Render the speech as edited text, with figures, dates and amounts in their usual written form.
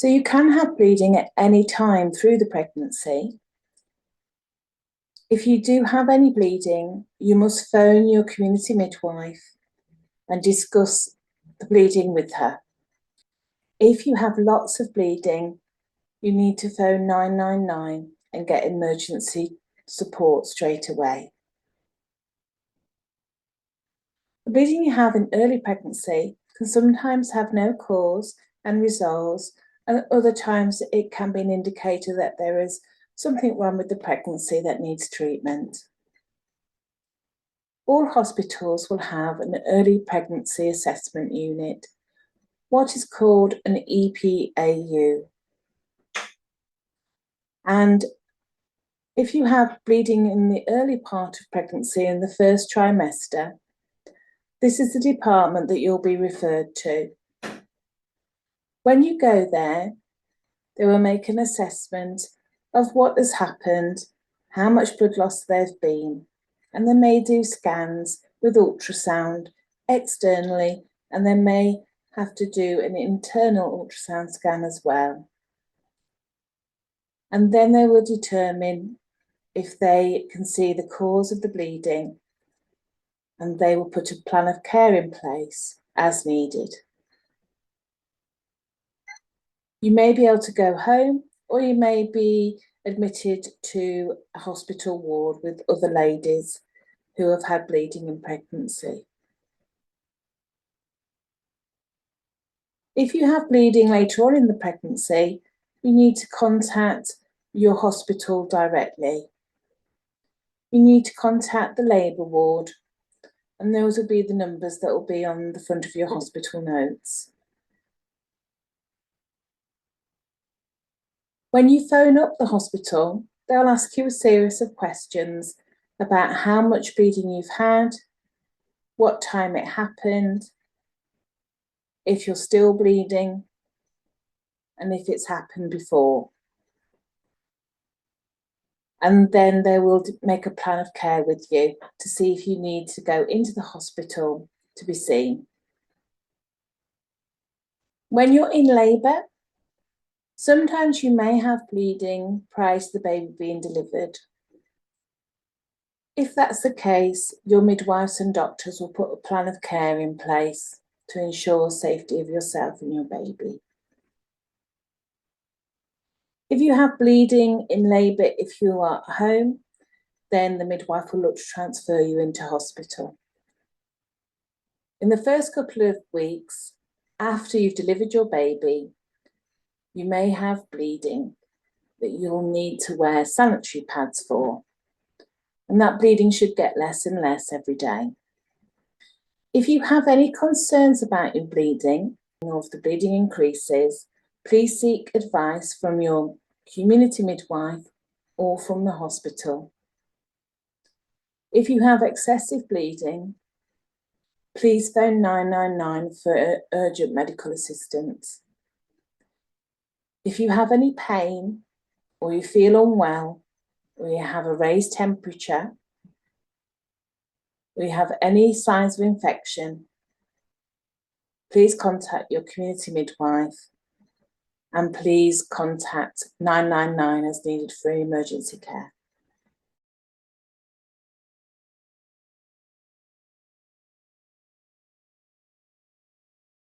So you can have bleeding at any time through the pregnancy. If you do have any bleeding, you must phone your community midwife and discuss the bleeding with her. If you have lots of bleeding, you need to phone 999 and get emergency support straight away. The bleeding you have in early pregnancy can sometimes have no cause and resolves, and other times it can be an indicator that there is something wrong with the pregnancy that needs treatment. All hospitals will have an early pregnancy assessment unit, what is called an EPAU. And if you have bleeding in the early part of pregnancy in the first trimester, this is the department that you'll be referred to. When you go there, they will make an assessment of what has happened, how much blood loss there's been, and they may do scans with ultrasound externally, and they may have to do an internal ultrasound scan as well. And then they will determine if they can see the cause of the bleeding, and they will put a plan of care in place as needed. You may be able to go home, or you may be admitted to a hospital ward with other ladies who have had bleeding in pregnancy. If you have bleeding later on in the pregnancy, you need to contact your hospital directly. You need to contact the labour ward, and those will be the numbers that will be on the front of your hospital notes. When you phone up the hospital, they'll ask you a series of questions about how much bleeding you've had, what time it happened, if you're still bleeding, and if it's happened before. And then they will make a plan of care with you to see if you need to go into the hospital to be seen. When you're in labour, sometimes you may have bleeding prior to the baby being delivered. If that's the case, your midwives and doctors will put a plan of care in place to ensure safety of yourself and your baby. If you have bleeding in labour if you are at home, then the midwife will look to transfer you into hospital. In the first couple of weeks after you've delivered your baby, you may have bleeding that you'll need to wear sanitary pads for, and that bleeding should get less and less every day. If you have any concerns about your bleeding, or if the bleeding increases, please seek advice from your community midwife or from the hospital. If you have excessive bleeding, please phone 999 for urgent medical assistance. If you have any pain, or you feel unwell, or you have a raised temperature, or you have any signs of infection, please contact your community midwife, and please contact 999 as needed for emergency care.